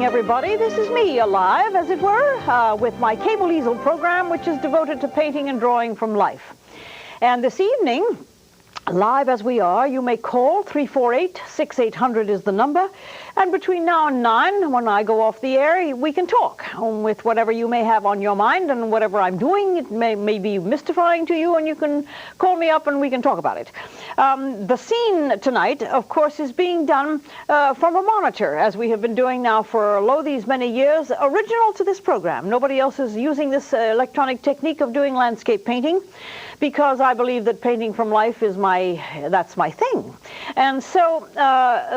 Everybody, this is me, alive, as it were, with my Cable Easel program, which is devoted to painting and drawing from life. And this evening, live as we are, you may call. 348-6800 is the number. And between now and 9, when I go off the air, we can talk with whatever you may have on your mind and whatever I'm doing. It may be mystifying to you, and you can call me up and we can talk about it. The scene tonight, of course, is being done from a monitor, as we have been doing now for these many years, original to this program. Nobody else is using this electronic technique of doing landscape painting, because I believe that painting from life is that's my thing. And so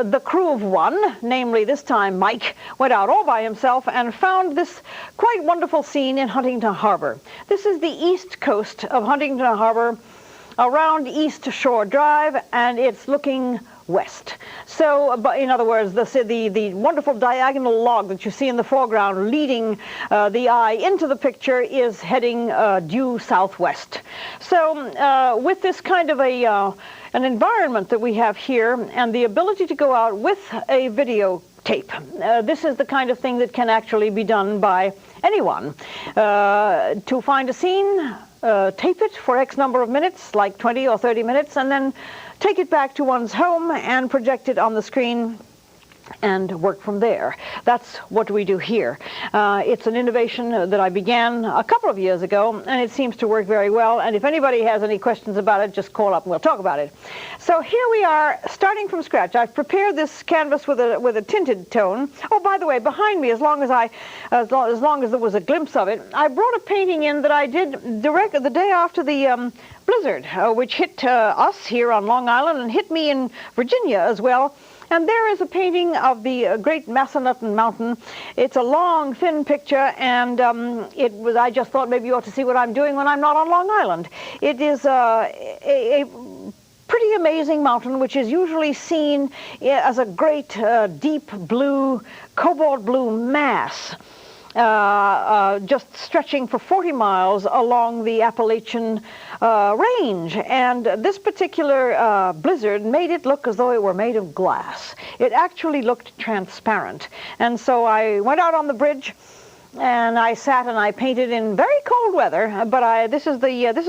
the crew of one, namely this time Mike, went out all by himself and found this quite wonderful scene in Huntington Harbor. This is the east coast of Huntington Harbor, around East Shore Drive, and it's looking west. So, in other words, the wonderful diagonal log that you see in the foreground leading the eye into the picture is heading due southwest. So with this kind of an environment that we have here and the ability to go out with a videotape, this is the kind of thing that can actually be done by anyone. To find a scene, tape it for X number of minutes, like 20 or 30 minutes, and then take it back to one's home and project it on the screen and work from there. That's what we do here. It's an innovation that I began a couple of years ago, and it seems to work very well. And if anybody has any questions about it, just call up and we'll talk about it. So here we are, starting from scratch. I've prepared this canvas with a tinted tone. Oh, by the way, behind me, as long as there was a glimpse of it, I brought a painting in that I did the day after the blizzard, which hit us here on Long Island and hit me in Virginia as well. And there is a painting of the great Massanutten Mountain. It's a long, thin picture, and I just thought maybe you ought to see what I'm doing when I'm not on Long Island. It is a pretty amazing mountain, which is usually seen as a great deep blue, cobalt blue mass. Just stretching for 40 miles along the Appalachian range. And this particular blizzard made it look as though it were made of glass. It actually looked transparent. And so I went out on the bridge and I sat and I painted in very cold weather, but this is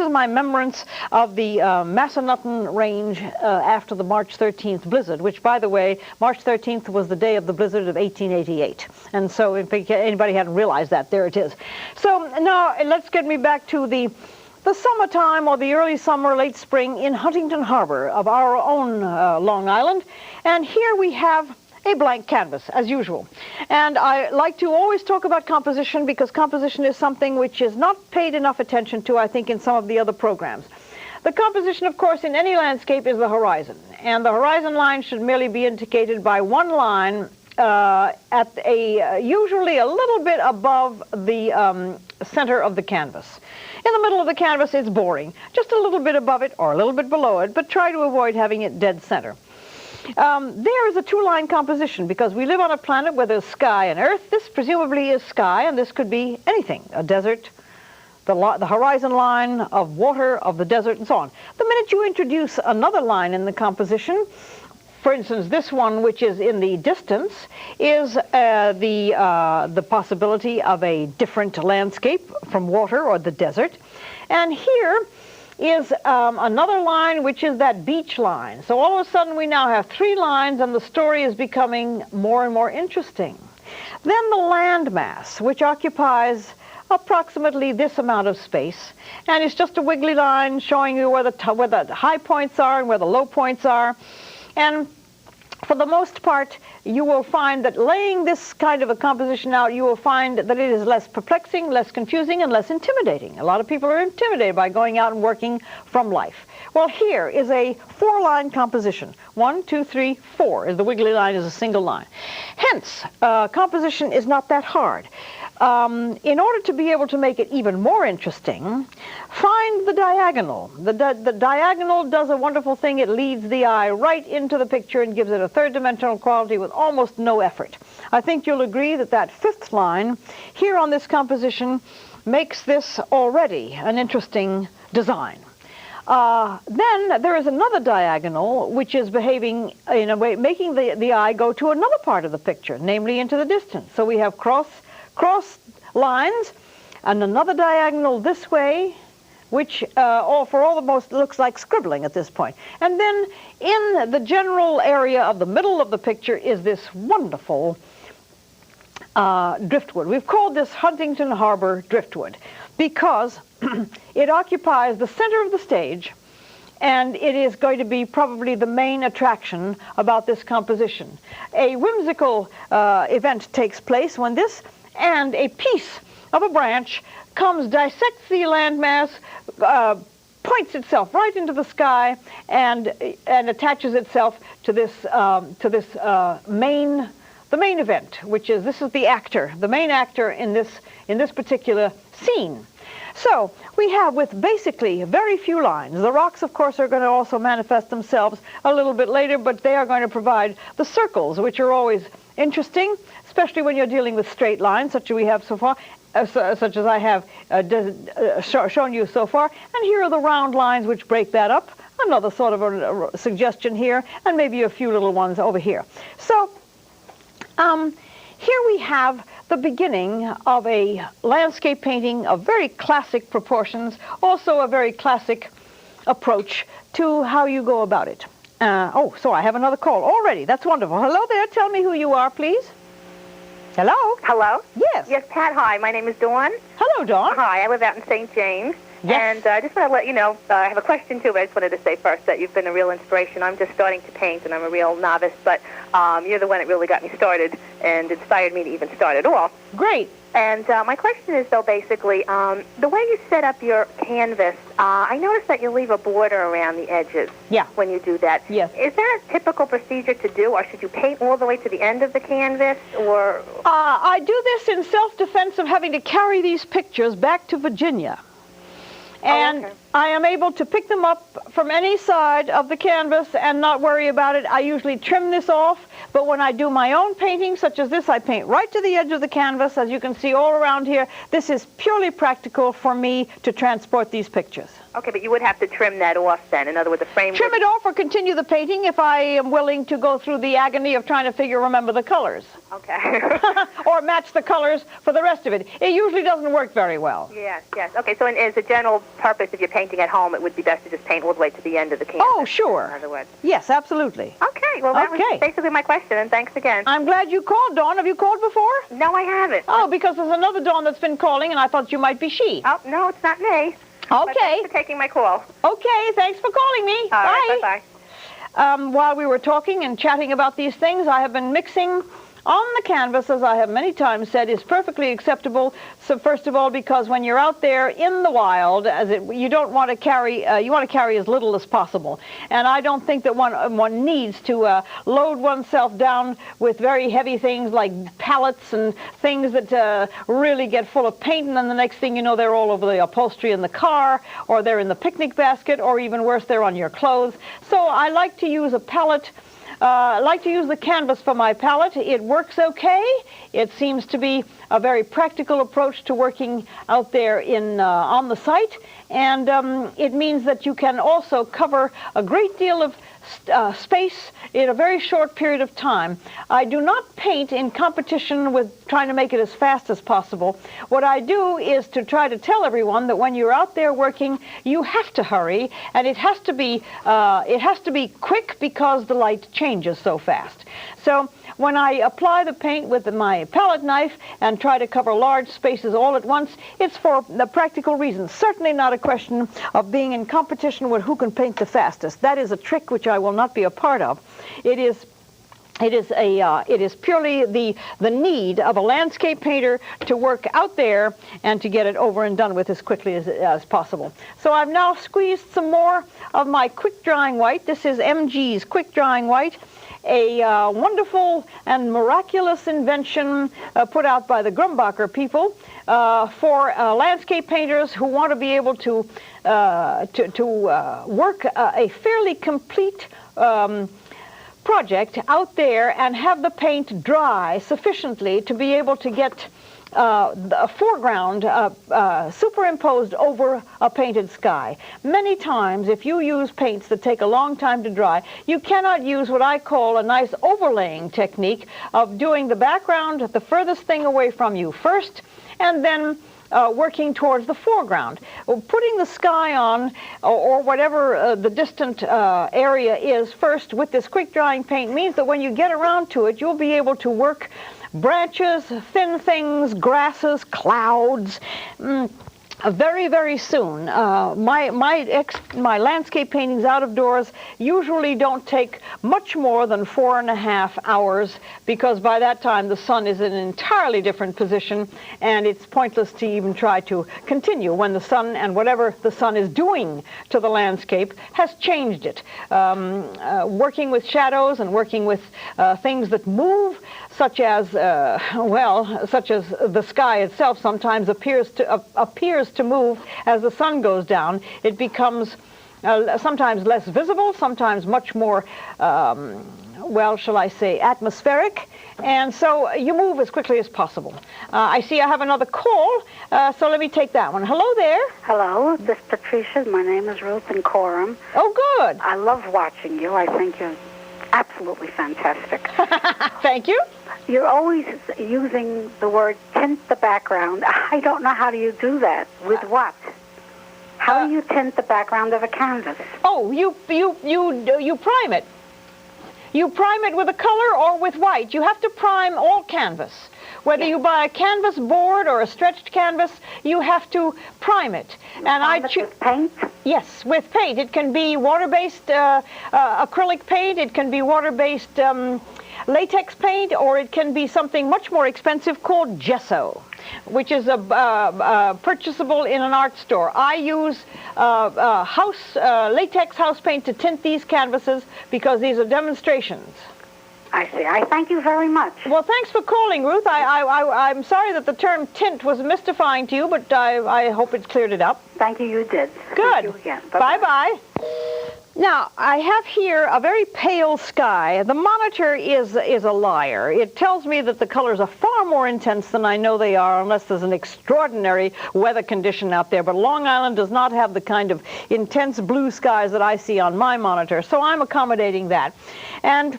my remembrance of the Massanutten Range after the March 13th blizzard, which, by the way, March 13th was the day of the blizzard of 1888. And so if anybody hadn't realized that, there it is. So now let's get me back to the summertime, or the early summer, late spring in Huntington Harbor of our own Long Island. And here we have a blank canvas, as usual. And I like to always talk about composition, because composition is something which is not paid enough attention to, I think, in some of the other programs. The composition, of course, in any landscape is the horizon. And the horizon line should merely be indicated by one line at usually a little bit above the center of the canvas. In the middle of the canvas, it's boring. Just a little bit above it or a little bit below it, but try to avoid having it dead center. There is a two-line composition, because we live on a planet where there's sky and earth. This presumably is sky, and this could be anything, a desert, the horizon line of water, of the desert, and so on. The minute you introduce another line in the composition, for instance, this one, which is in the distance, is the possibility of a different landscape from water or the desert. And here, is another line, which is that beach line. So all of a sudden we now have 3 lines, and the story is becoming more and more interesting. Then the landmass, which occupies approximately this amount of space, and it's just a wiggly line showing you where the high points are and where the low points are. And for the most part, you will find that laying this kind of a composition out, you will find that it is less perplexing, less confusing, and less intimidating. A lot of people are intimidated by going out and working from life. Well, here is a 4-line composition. 1, 2, 3, 4 is the wiggly line is a single line. Hence, composition is not that hard. In order to be able to make it even more interesting, find the diagonal. The diagonal does a wonderful thing. It leads the eye right into the picture and gives it a 3rd-dimensional quality with almost no effort. I think you'll agree that that 5th line here on this composition makes this already an interesting design. Then there is another diagonal which is behaving in a way, making the eye go to another part of the picture, namely into the distance. So we have cross lines and another diagonal this way, which for all the most looks like scribbling at this point. And then in the general area of the middle of the picture is this wonderful driftwood. We've called this Huntington Harbor driftwood because it occupies the center of the stage, and it is going to be probably the main attraction about this composition. A whimsical event takes place when this and a piece of a branch dissects the landmass, points itself right into the sky, and attaches itself to the main event, which is this is the main actor in this particular scene. So we have with basically very few lines. The rocks, of course, are going to also manifest themselves a little bit later, but they are going to provide the circles, which are always interesting, especially when you're dealing with straight lines, such as we have so far, such as I have shown you so far. And here are the round lines which break that up. Another sort of a suggestion here, and maybe a few little ones over here. So here we have the beginning of a landscape painting of very classic proportions, also a very classic approach to how you go about it. So I have another call already. That's wonderful. Hello there. Tell me who you are, please. Hello? Hello? Yes. Yes, Pat, hi. My name is Dawn. Hello, Dawn. Hi, I live out in St. James. Yes. And I just want to let you know, I have a question, too, but I just wanted to say first that you've been a real inspiration. I'm just starting to paint, and I'm a real novice, but you're the one that really got me started and inspired me to even start at all. Great. And my question is, though, basically, the way you set up your canvas, I noticed that you leave a border around the edges when you do that. Yes. Is that a typical procedure to do, or should you paint all the way to the end of the canvas? Or I do this in self-defense of having to carry these pictures back to Virginia. And I am able to pick them up from any side of the canvas and not worry about it. I usually trim this off, but when I do my own painting, such as this, I paint right to the edge of the canvas. As you can see all around here, this is purely practical for me to transport these pictures. Okay, but you would have to trim that off then. In other words, the frame Trim it off or continue the painting if I am willing to go through the agony of trying to remember the colors. Okay. Or match the colors for the rest of it. It usually doesn't work very well. Yes. Okay, so as a general purpose, if you're painting at home, it would be best to just paint all the way to the end of the canvas. Oh, sure. In other words. Yes, absolutely. Okay, well, that was basically my question, and thanks again. I'm glad you called, Dawn. Have you called before? No, I haven't. Oh, because there's another Dawn that's been calling, and I thought you might be she. Oh, no, it's not me. Okay. But thanks for taking my call. Okay, thanks for calling me. All right, bye-bye. While we were talking and chatting about these things, I have been mixing on the canvas, as I have many times said, is perfectly acceptable. So first of all, because when you're out there in the wild, you don't want to carry, you want to carry as little as possible. And I don't think that one needs to load oneself down with very heavy things like pallets and things that really get full of paint, and then the next thing you know, they're all over the upholstery in the car, or they're in the picnic basket, or even worse, they're on your clothes. So I like to use a palette. I like to use the canvas for my palette. It works okay. It seems to be a very practical approach to working out there on the site, and it means that you can also cover a great deal of space in a very short period of time. I do not paint in competition with trying to make it as fast as possible. What I do is to try to tell everyone that when you're out there working, you have to hurry, and it has to be quick because the light changes so fast. So when I apply the paint with my palette knife and try to cover large spaces all at once, it's for the practical reasons. Certainly not a question of being in competition with who can paint the fastest. That is a trick which I will not be a part of. It is purely the need of a landscape painter to work out there and to get it over and done with as quickly as possible. So I've now squeezed some more of my quick drying white. This is MG's quick drying white, a wonderful and miraculous invention put out by the Grumbacher people for landscape painters who want to be able to work a fairly complete project out there and have the paint dry sufficiently to be able to get the foreground superimposed over a painted sky. Many times, if you use paints that take a long time to dry, you cannot use what I call a nice overlaying technique of doing the background the furthest thing away from you first, and then working towards the foreground. Putting the sky on, or whatever the distant area is first with this quick drying paint means that when you get around to it, you'll be able to work branches, thin things, grasses, clouds, very, very soon. My landscape paintings out of doors usually don't take much more than 4.5 hours, because by that time the sun is in an entirely different position, and it's pointless to even try to continue when the sun and whatever the sun is doing to the landscape has changed it. Working with shadows and working with things that move, such as the sky itself sometimes appears to move as the sun goes down. It becomes sometimes less visible, sometimes much more, shall I say, atmospheric, and so you move as quickly as possible. I see I have another call, so let me take that one. Hello there. Hello, this is Patricia. My name is Ruth in Coram. Oh, good. I love watching you. I think you're absolutely fantastic. Thank you. You're always using the word tint the background. I don't know how do you do that. With what? How do you tint the background of a canvas? Oh, you prime it. You prime it with a color or with white. You have to prime all canvas. Whether you buy a canvas board or a stretched canvas, you have to prime it. And I choose with paint? Yes, with paint. It can be water-based acrylic paint. It can be water-based latex paint, or it can be something much more expensive called gesso, which is purchasable in an art store. I use latex house paint to tint these canvases because these are demonstrations. I see. I thank you very much. Well, thanks for calling, Ruth. I'm sorry that the term tint was mystifying to you, but I hope it's cleared it up. Thank you. You did. Good. Thank you again. Bye-bye. Now, I have here a very pale sky. The monitor is a liar. It tells me that the colors are far more intense than I know they are, unless there's an extraordinary weather condition out there. But Long Island does not have the kind of intense blue skies that I see on my monitor, so I'm accommodating that. And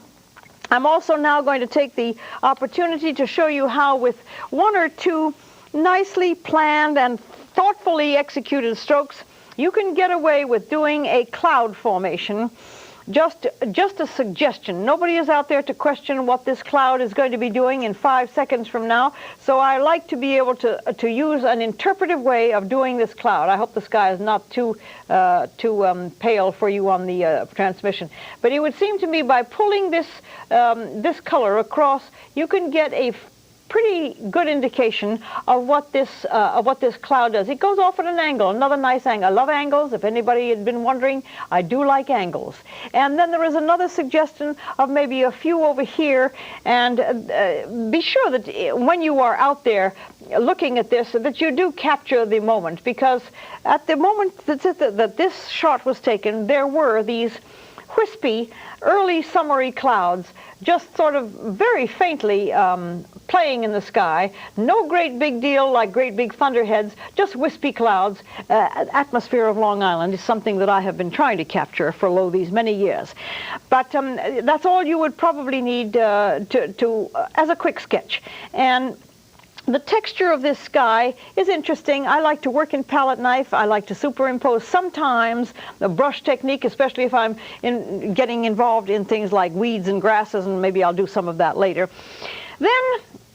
I'm also now going to take the opportunity to show you how, with one or two nicely planned and thoughtfully executed strokes, you can get away with doing a cloud formation. Just a suggestion. Nobody is out there to question what this cloud is going to be doing in 5 seconds from now, so I like to be able to use an interpretive way of doing this cloud. I hope the sky is not too pale for you on the transmission. But it would seem to me by pulling this color across, you can get a pretty good indication of what this cloud does. It goes off at an angle, another nice angle. I love angles. If anybody had been wondering, I do like angles. And then there is another suggestion of maybe a few over here, and be sure that when you are out there looking at this, that you do capture the moment, because at the moment that this shot was taken, there were these wispy, early summery clouds just sort of very faintly playing in the sky. No great big deal like great big thunderheads, just wispy clouds. Atmosphere of Long Island is something that I have been trying to capture for these many years. But that's all you would probably need as a quick sketch. And the texture of this sky is interesting. I like to work in palette knife. I like to superimpose sometimes the brush technique, especially if I'm getting involved in things like weeds and grasses, and maybe I'll do some of that later. Then,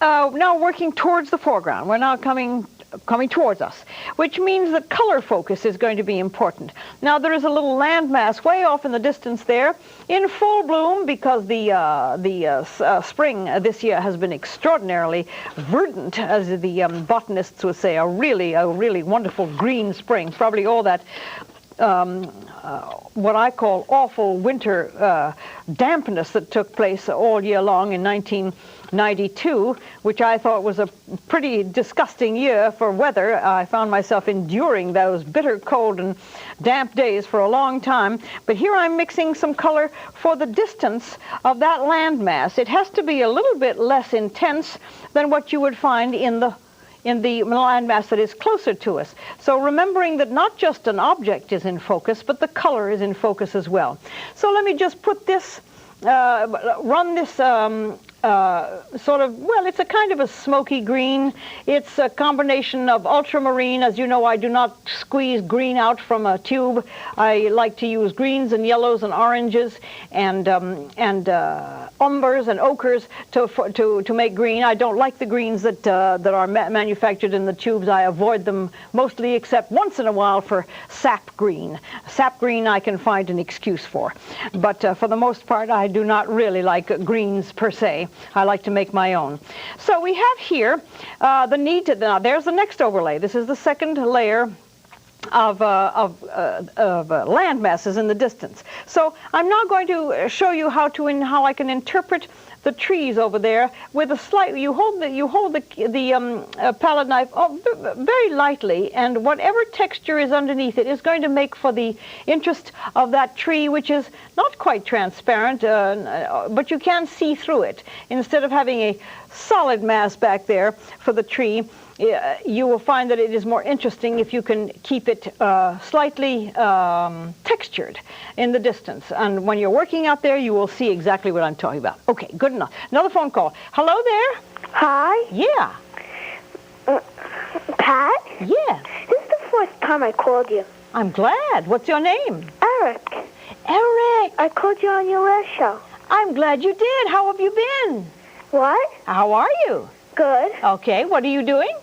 now working towards the foreground. We're now coming towards us, which means that color focus is going to be important. Now there is a little landmass way off in the distance there, in full bloom, because the spring this year has been extraordinarily verdant, as the botanists would say, a really wonderful green spring. Probably all that what I call awful winter dampness that took place all year long in 1992, which I thought was a pretty disgusting year for weather. I found myself enduring those bitter cold and damp days for a long time. But here I'm mixing some color for the distance of that landmass. It has to be a little bit less intense than what you would find in the landmass that is closer to us. So remembering that not just an object is in focus, but the color is in focus as well. So let me just put this, run this sort of, well, it's a kind of a smoky green. It's a combination of ultramarine. As you know, I do not squeeze green out from a tube. I like to use greens and yellows and oranges and umbers and ochres to make green. I don't like the greens that are manufactured in the tubes. I avoid them mostly, except once in a while for sap green. Sap green I can find an excuse for. But for the most part, I do not really like greens per se. I like to make my own. So we have here the need to, now there's the next overlay. This is the second layer of land masses in the distance. So I'm now going to show you how I can interpret the trees over there with a slight. You hold the palette knife very lightly, and whatever texture is underneath it is going to make for the interest of that tree, which is not quite transparent, but you can see through it. Instead of having a solid mass back there for the tree, you will find that it is more interesting if you can keep it slightly textured in the distance. And when you're working out there, you will see exactly what I'm talking about. Okay, good enough. Another phone call. Hello there. Hi. Yeah. Pat? Yeah. This is the fourth time I called you. I'm glad. What's your name? Eric. Eric. I called you on your last show. I'm glad you did. How have you been? What? How are you? Good. Okay, what are you doing?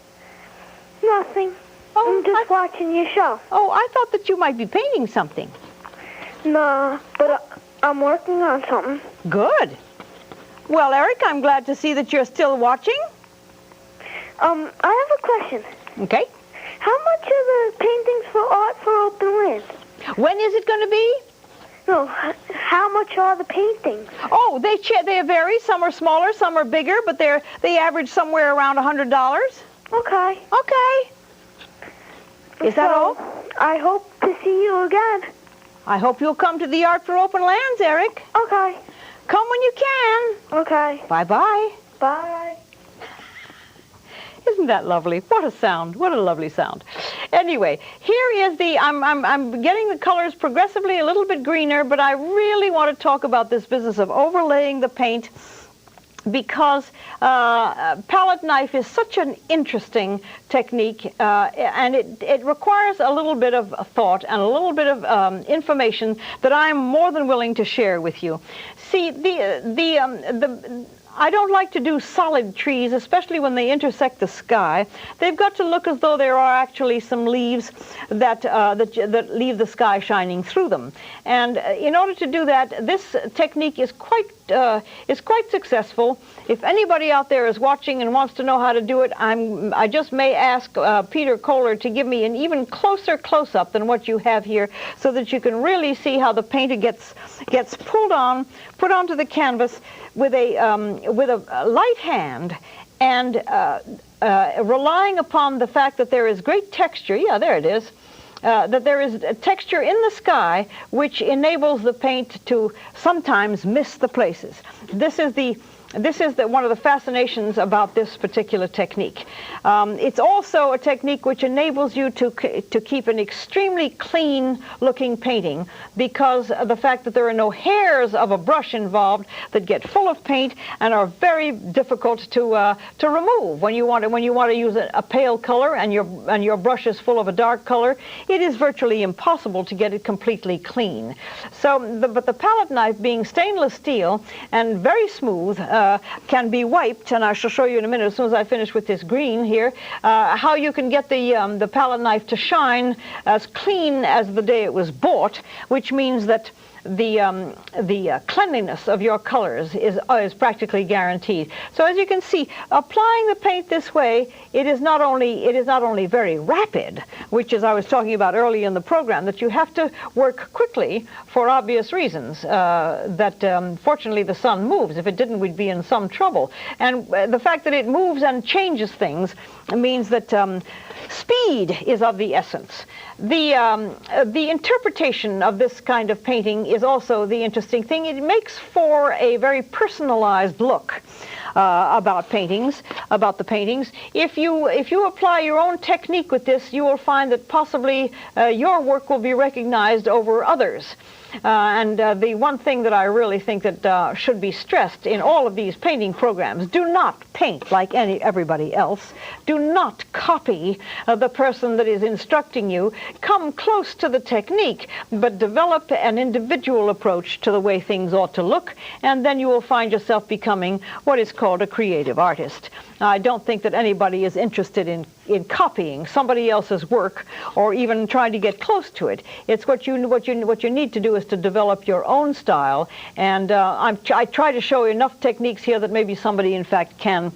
Nothing. Oh, I'm just watching your show. Oh, I thought that you might be painting something. No, but I'm working on something. Good. Well, Eric, I'm glad to see that you're still watching. I have a question. Okay. How much are the paintings for art for open land? When is it going to be? No, how much are the paintings? Oh, they vary. Some are smaller, some are bigger, but they average somewhere around $100. Okay. Okay. Is that all? I hope to see you again. I hope you'll come to the Art for Open Lands, Eric. Okay. Come when you can. Okay. Bye-bye. Bye. Isn't that lovely? What a sound. What a lovely sound. Anyway, here is I'm getting the colors progressively a little bit greener, but I really want to talk about this business of overlaying the paint, because palette knife is such an interesting technique, and it requires a little bit of thought and a little bit of information that I'm more than willing to share with you. See, I don't like to do solid trees, especially when they intersect the sky. They've got to look as though there are actually some leaves that leave the sky shining through them. And in order to do that, this technique is quite successful. If anybody out there is watching and wants to know how to do it, I just may ask Peter Kohler to give me an even closer close-up than what you have here, so that you can really see how the paint gets put onto the canvas with a light hand, and relying upon the fact that there is great texture. Yeah, there it is. That there is a texture in the sky which enables the paint to sometimes miss the places. This is the this is one of the fascinations about this particular technique. It's also a technique which enables you to keep an extremely clean-looking painting, because of the fact that there are no hairs of a brush involved that get full of paint and are very difficult to remove. When you want to use a pale color and your brush is full of a dark color, it is virtually impossible to get it completely clean. But the palette knife, being stainless steel and very smooth, can be wiped, and I shall show you in a minute, as soon as I finish with this green here, how you can get the palette knife to shine as clean as the day it was bought, which means that the cleanliness of your colors is practically guaranteed. So as you can see, applying the paint this way, it is not only very rapid, which, as I was talking about early in the program, that you have to work quickly for obvious reasons. Fortunately the sun moves. If it didn't, we'd be in some trouble. And the fact that it moves and changes things means that speed is of the essence. The interpretation of this kind of painting is also the interesting thing. It makes for a very personalized look about the paintings. If you apply your own technique with this, you will find that possibly your work will be recognized over others. The one thing that I really think that should be stressed in all of these painting programs: do not paint like everybody else. Do not copy the person that is instructing you. Come close to the technique, but develop an individual approach to the way things ought to look, and then you will find yourself becoming what is called a creative artist. I don't think that anybody is interested in copying somebody else's work or even trying to get close to it. It's what you need to do is to develop your own style, and I try to show you enough techniques here that maybe somebody in fact can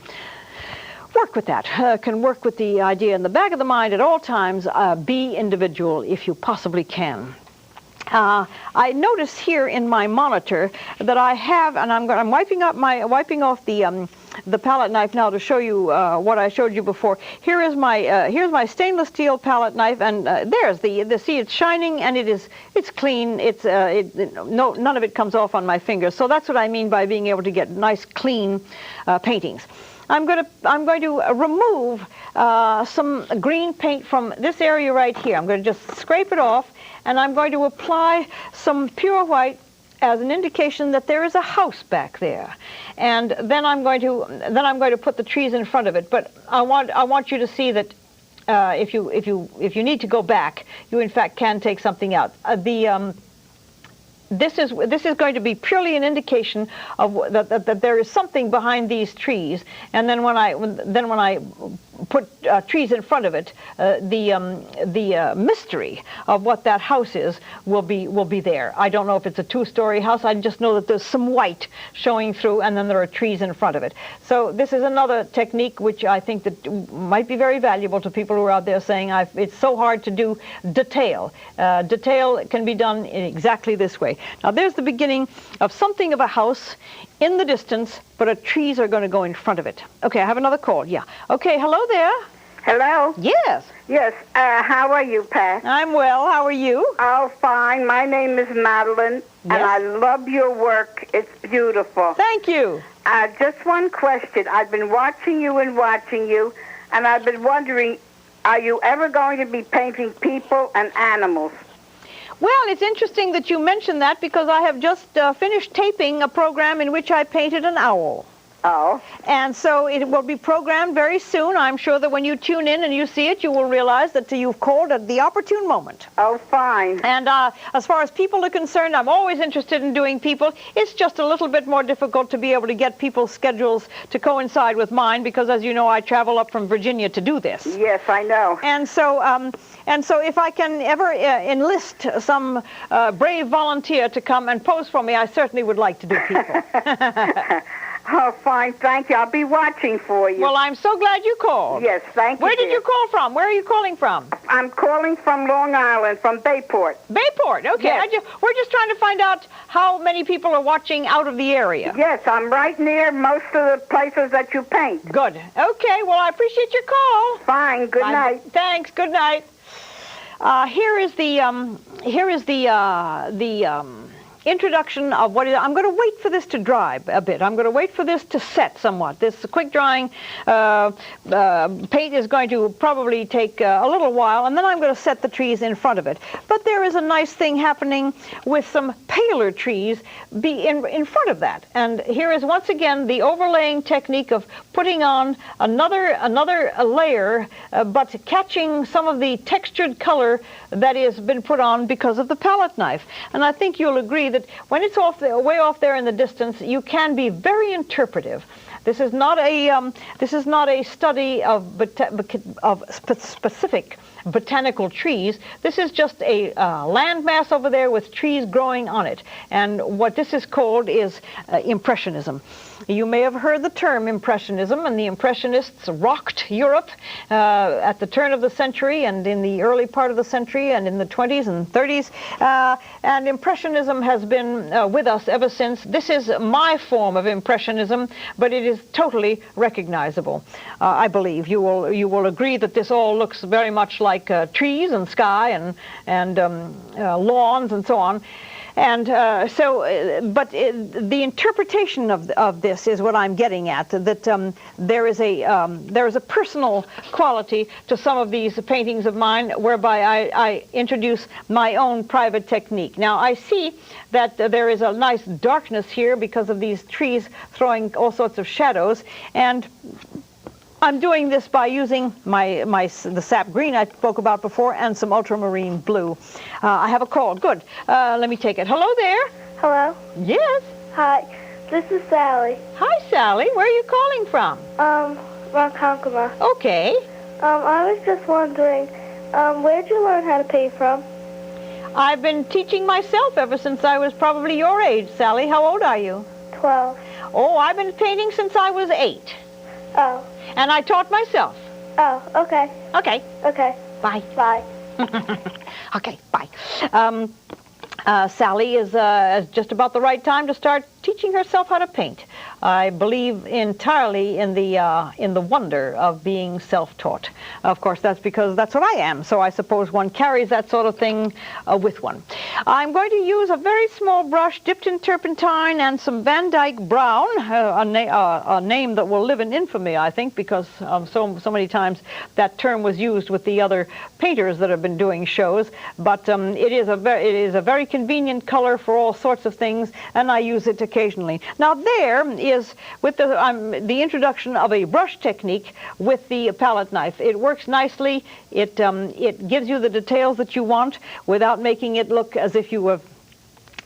work with that, can work with the idea in the back of the mind at all times. Be individual if you possibly can. I notice here in my monitor that I have, and I'm wiping off the palette knife now to show you what I showed you before. Here's my stainless steel palette knife, and there's see, it's shining and it's clean. None of it comes off on my fingers. So that's what I mean by being able to get nice clean paintings. I'm going to remove some green paint from this area right here. I'm going to just scrape it off, and I'm going to apply some pure white as an indication that there is a house back there. And then I'm going to put the trees in front of it. But I want you to see that if you need to go back, you in fact can take something out. This is going to be purely an indication of that there is something behind these trees, and then when I put trees in front of it, the mystery of what that house is will be there. I don't know if it's a two-story house. I just know that there's some white showing through, and then there are trees in front of it. So this is another technique which I think that might be very valuable to people who are out there saying it's so hard to do detail. Detail can be done in exactly this way. Now there's the beginning of something of a house in the distance, but trees are going to go in front of it. Okay, I have another call. Yeah. Okay, hello there. Hello? Yes. Yes. How are you, Pat? I'm well. How are you? Oh, fine. My name is Madeline, and I love your work. It's beautiful. Thank you. Just one question. I've been watching you, and I've been wondering, are you ever going to be painting people and animals? Well, it's interesting that you mentioned that, because I have just finished taping a program in which I painted an owl. Oh. And so it will be programmed very soon. I'm sure that when you tune in and you see it, you will realize that you've called at the opportune moment. Oh, fine. And as far as people are concerned, I'm always interested in doing people. It's just a little bit more difficult to be able to get people's schedules to coincide with mine, because, as you know, I travel up from Virginia to do this. Yes, I know. And so if I can ever enlist some brave volunteer to come and pose for me, I certainly would like to do people. Oh, fine. Thank you. I'll be watching for you. Well, I'm so glad you called. Yes, thank you. Where did you call from? Where are you calling from? I'm calling from Long Island, from Bayport. Bayport, okay. Yes. We're just trying to find out how many people are watching out of the area. Yes, I'm right near most of the places that you paint. Good. Okay, well, I appreciate your call. Fine. Good night. Thanks. Good night. Here is the introduction of what I'm going to wait for this to dry a bit. I'm going to wait for this to set somewhat. This quick drying paint is going to probably take a little while, and then I'm going to set the trees in front of it. But there is a nice thing happening with some paler trees in front of that. And here is once again the overlaying technique of putting on another layer, but catching some of the textured color that has been put on because of the palette knife. And I think you'll agree that when it's way off there in the distance, you can be very interpretive. This is not a study of specific botanical trees. This is just a landmass over there with trees growing on it. And what this is called is impressionism. You may have heard the term impressionism, and the impressionists rocked Europe at the turn of the century and in the early part of the century and in the 20s and 30s. And impressionism has been with us ever since. This is my form of impressionism, but it is totally recognizable. I believe you will agree that this all looks very much like trees and sky and lawns and so on. And but the interpretation of this is what I'm getting at, that there is a personal quality to some of these paintings of mine whereby I introduce my own private technique. Now, I see that there is a nice darkness here because of these trees throwing all sorts of shadows, and I'm doing this by using the sap green I spoke about before and some ultramarine blue. I have a call. Good. Let me take it. Hello there. Hello? Yes. Hi, this is Sally. Hi, Sally. Where are you calling from? Ronkonkoma. Okay. I was just wondering, where'd you learn how to paint from? I've been teaching myself ever since I was probably your age, Sally. How old are you? 12. Oh, I've been painting since I was 8. Oh. And I taught myself. Oh, okay. Okay. Okay. Bye. Bye. Okay, bye. Sally is just about the right time to start teaching herself how to paint. I believe entirely in the wonder of being self-taught. Of course, that's because that's what I am, so I suppose one carries that sort of thing with one. I'm going to use a very small brush dipped in turpentine and some Van Dyke Brown, a name that will live in infamy, I think, because so many times that term was used with the other painters that have been doing shows. But it is a very convenient color for all sorts of things, and I use it occasionally. Now there is with the introduction of a brush technique with the palette knife. It works nicely. It gives you the details that you want without making it look as if you were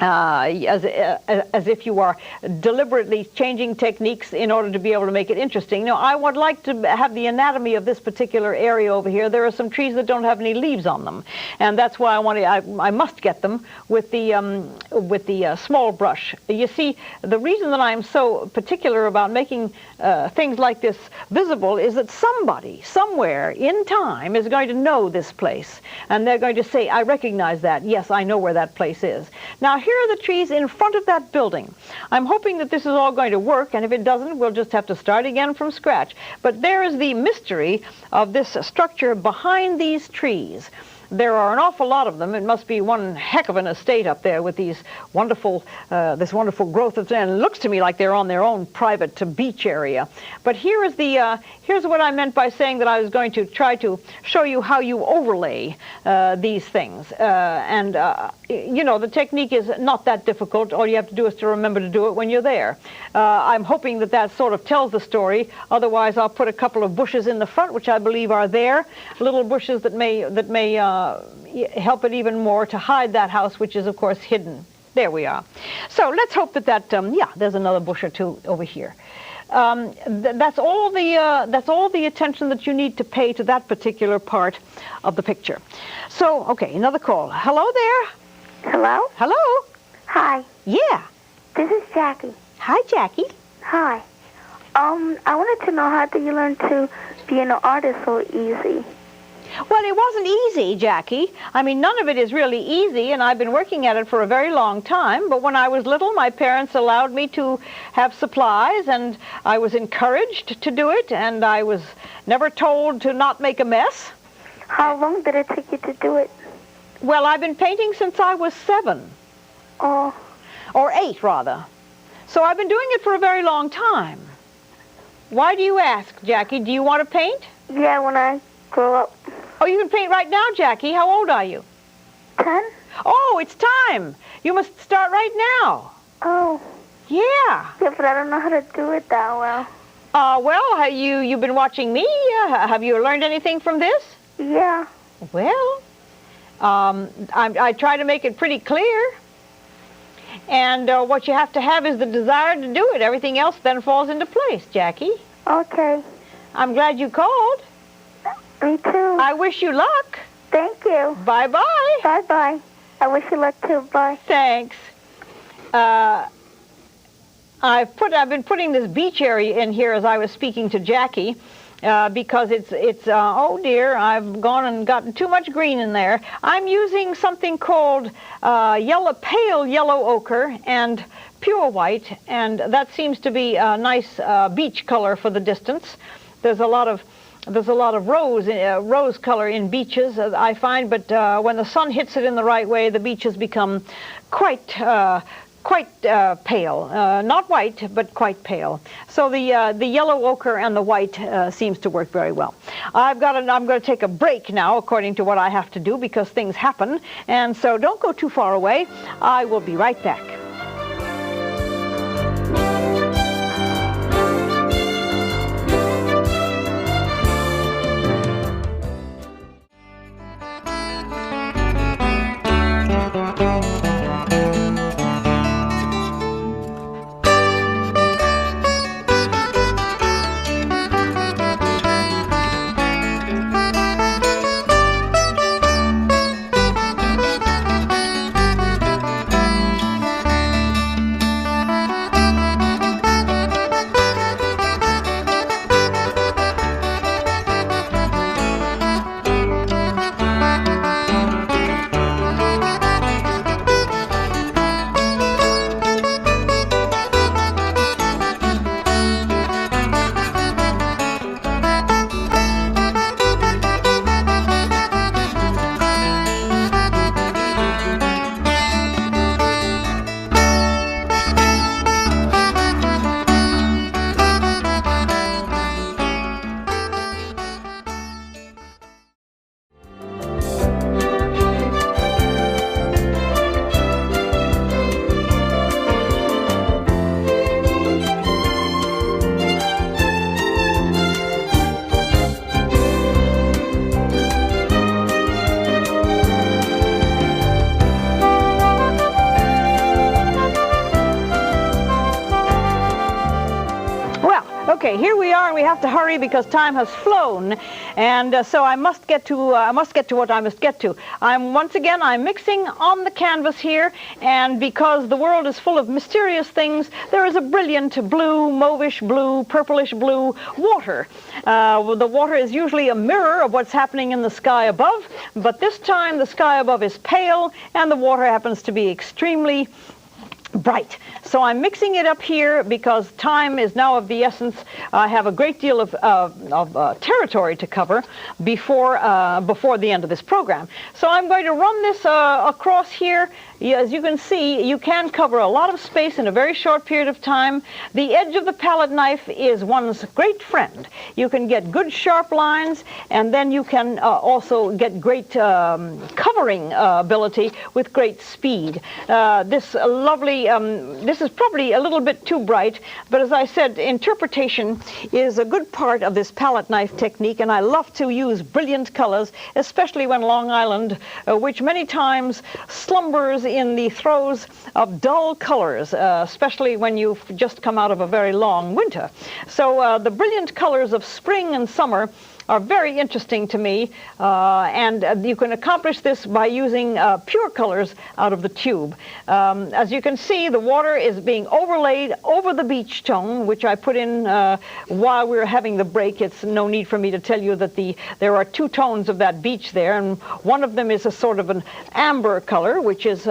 as if you are deliberately changing techniques in order to be able to make it interesting. Now, I would like to have the anatomy of this particular area over here. There are some trees that don't have any leaves on them, and that's why I must get them with the small brush. You see, the reason that I'm so particular about making things like this visible is that somebody, somewhere in time, is going to know this place, and they're going to say, I recognize that. Yes, I know where that place is. Now, here are the trees in front of that building. I'm hoping that this is all going to work, and if it doesn't, we'll just have to start again from scratch. But there is the mystery of this structure behind these trees. There are an awful lot of them. It must be one heck of an estate up there with these wonderful, this wonderful growth of, and it looks to me like they're on their own private beach area. But here is here's what I meant by saying that I was going to try to show you how you overlay these things. You know, the technique is not that difficult. All you have to do is to remember to do it when you're there. I'm hoping that that sort of tells the story. Otherwise, I'll put a couple of bushes in the front, which I believe are there, little bushes that may help it even more to hide that house, which is, of course, hidden. There we are. So let's hope that yeah, there's another bush or two over here. That's all the attention that you need to pay to that particular part of the picture. So, okay, another call. Hello there. Hello? Hello? Hi. Yeah. This is Jackie. Hi, Jackie. Hi. I wanted to know, how do you learn to be an artist so easy? Well, it wasn't easy, Jackie. I mean, none of it is really easy, and I've been working at it for a very long time. But when I was little, my parents allowed me to have supplies, and I was encouraged to do it, and I was never told to not make a mess. How long did it take you to do it? Well, I've been painting since I was 7. Oh. or 8 rather. So I've been doing it for a very long time. Why do you ask, Jackie? Do you want to paint? Yeah, when I grow up. Oh, you can paint right now, Jackie. How old are you? 10? Oh, it's time. You must start right now. Oh. Yeah. Yeah, but I don't know how to do it that well. Well, you've been watching me. Have you learned anything from this? Yeah. Well, I try to make it pretty clear. And what you have to have is the desire to do it. Everything else then falls into place, Jackie. Okay. I'm glad you called. Me too. I wish you luck. Thank you. Bye-bye. Bye-bye. I wish you luck too. Bye. Thanks. I've been putting this beach area in here as I was speaking to Jackie because it's oh dear, I've gone and gotten too much green in there. I'm using something called pale yellow ochre and pure white, and that seems to be a nice beach color for the distance. There's a lot of rose color in beaches, I find, but when the sun hits it in the right way, the beaches become quite pale, not white, but quite pale. So the yellow ochre and the white seems to work very well. I'm going to take a break now, according to what I have to do, because things happen, and so don't go too far away. I will be right back. Okay, here we are, and we have to hurry because time has flown, and so I must get to what I must get to. I'm mixing on the canvas here, and because the world is full of mysterious things, there is a brilliant blue, mauvish blue, purplish blue water. The water is usually a mirror of what's happening in the sky above, but this time the sky above is pale, and the water happens to be extremely bright. So I'm mixing it up here because time is now of the essence. I have a great deal of territory to cover before the end of this program. So I'm going to run this across here. As you can see, you can cover a lot of space in a very short period of time. The edge of the palette knife is one's great friend. You can get good sharp lines, and then you can also get great covering ability with great speed. This is probably a little bit too bright, but as I said, interpretation is a good part of this palette knife technique, and I love to use brilliant colors, especially when Long Island, which many times slumbers in the throes of dull colors, especially when you've just come out of a very long winter. So the brilliant colors of spring and summer are very interesting to me, and you can accomplish this by using pure colors out of the tube. As you can see, the water is being overlaid over the beach tone, which I put in while we were having the break. It's no need for me to tell you that there are two tones of that beach there, and one of them is a sort of an amber color, which is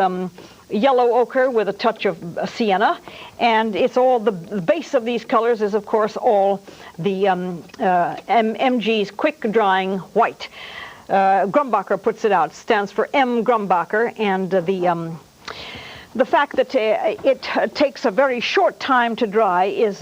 yellow ochre with a touch of sienna, and it's all the base of these colors is of course all the MG's quick drying white. Grumbacher puts it out, stands for M. Grumbacher, and the fact that it takes a very short time to dry is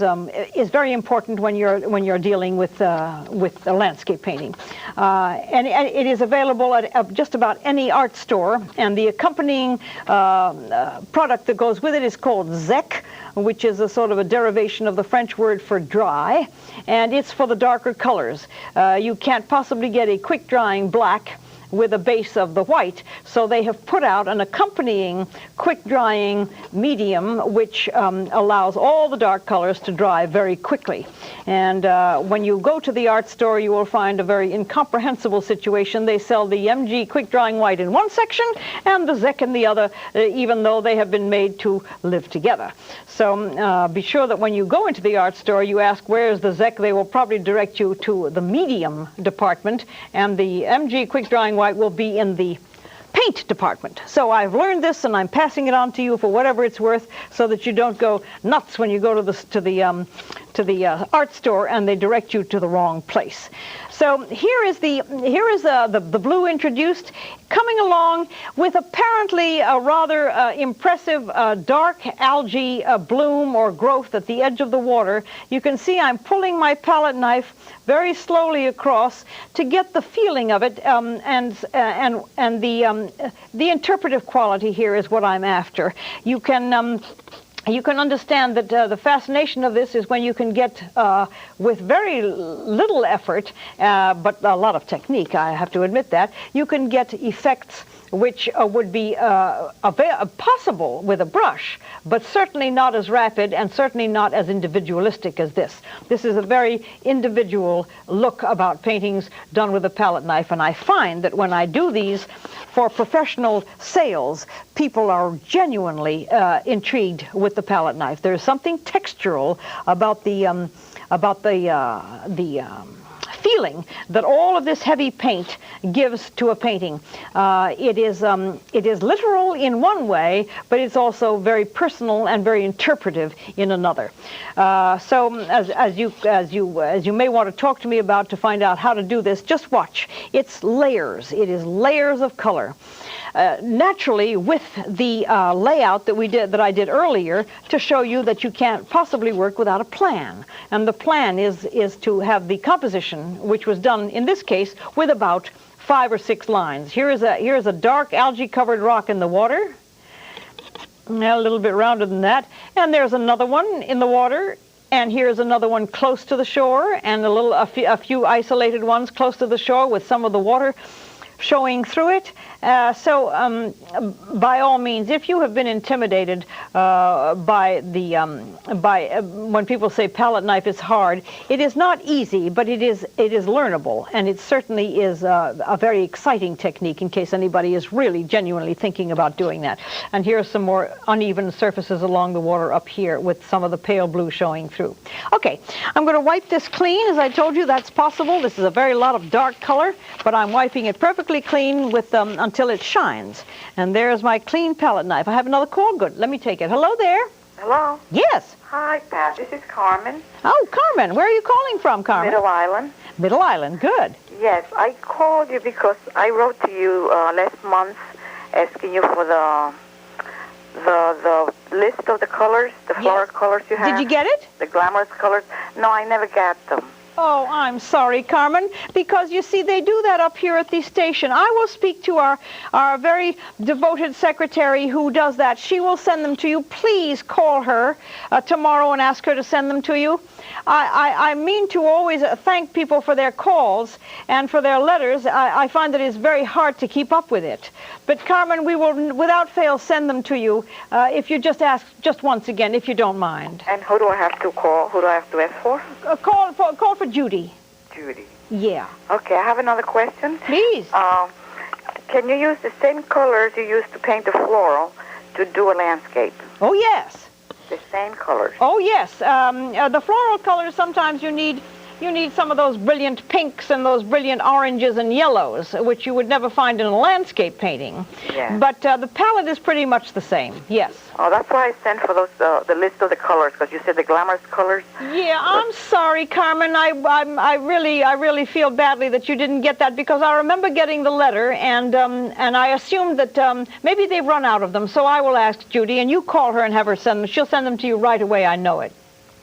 very important when you're dealing with a landscape painting, and it is available at just about any art store. And the accompanying product that goes with it is called Zec, which is a sort of a derivation of the French word for dry, and it's for the darker colors. You can't possibly get a quick drying black with a base of the white, so they have put out an accompanying quick drying medium which allows all the dark colors to dry very quickly. And when you go to the art store, you will find a very incomprehensible situation. They sell the MG quick drying white in one section and the Zec in the other, even though they have been made to live together. So be sure that when you go into the art store, you ask, where's the Zec? They will probably direct you to the medium department, and the MG quick drying white will be in the paint department. So I've learned this, and I'm passing it on to you for whatever it's worth, so that you don't go nuts when you go to the art store and they direct you to the wrong place. So here is the blue introduced, coming along with apparently a rather impressive dark algae bloom or growth at the edge of the water. You can see I'm pulling my palette knife very slowly across to get the feeling of it, and the interpretive quality here is what I'm after. You can understand that the fascination of this is when you can get, with very little effort, but a lot of technique, I have to admit that, you can get effects which would be possible with a brush, but certainly not as rapid and certainly not as individualistic as this. This is a very individual look about paintings done with a palette knife, and I find that when I do these for professional sales, people are genuinely intrigued with the palette knife. There's something textural about the feeling that all of this heavy paint gives to a painting. It is literal in one way, but it's also very personal and very interpretive in another. So as you may want to talk to me about to find out how to do this, just watch. It's layers. It is layers of color. Naturally, with the layout that I did earlier, to show you that you can't possibly work without a plan. And the plan is to have the composition, which was done in this case with about 5 or 6 lines. Here is a dark algae-covered rock in the water, a little bit rounder than that, and there's another one in the water. And here's another one close to the shore, and a few isolated ones close to the shore with some of the water showing through it. So by all means, if you have been intimidated by when people say palette knife is hard, it is not easy, but it is learnable, and it certainly is a very exciting technique in case anybody is really genuinely thinking about doing that. And here are some more uneven surfaces along the water up here with some of the pale blue showing through. Okay, I'm going to wipe this clean. As I told you, that's possible. This is a very lot of dark color, but I'm wiping it perfectly clean with until it shines. And there's my clean palette knife. I have another call. Good. Let me take it. Hello there. Hello. Yes. Hi, Pat. This is Carmen. Oh, Carmen. Where are you calling from, Carmen? Middle Island. Middle Island. Good. Yes, I called you because I wrote to you last month asking you for the list of the colors, the floral colors you have. Did you get it? The glamorous colors. No, I never got them. Oh, I'm sorry, Carmen, because you see, they do that up here at the station. I will speak to our very devoted secretary who does that. She will send them to you. Please call her tomorrow and ask her to send them to you. I mean to always thank people for their calls and for their letters. I find that it's very hard to keep up with it. But, Carmen, we will, without fail, send them to you if you just ask just once again, if you don't mind. And who do I have to call? Who do I have to ask for? Call for Judy. Judy. Yeah. Okay, I have another question. Please. Can you use the same colors you used to paint the floral to do a landscape? Oh, yes. The same colors? Oh, yes. The floral colors, sometimes you need You need some of those brilliant pinks and those brilliant oranges and yellows, which you would never find in a landscape painting. Yeah. But the palette is pretty much the same, yes. Oh, that's why I sent for those the list of the colors, because you said the glamorous colors. Yeah, I'm sorry, Carmen. I really feel badly that you didn't get that, because I remember getting the letter, and I assumed that maybe they've run out of them. So I will ask Judy, and you call her and have her send them. She'll send them to you right away. I know it.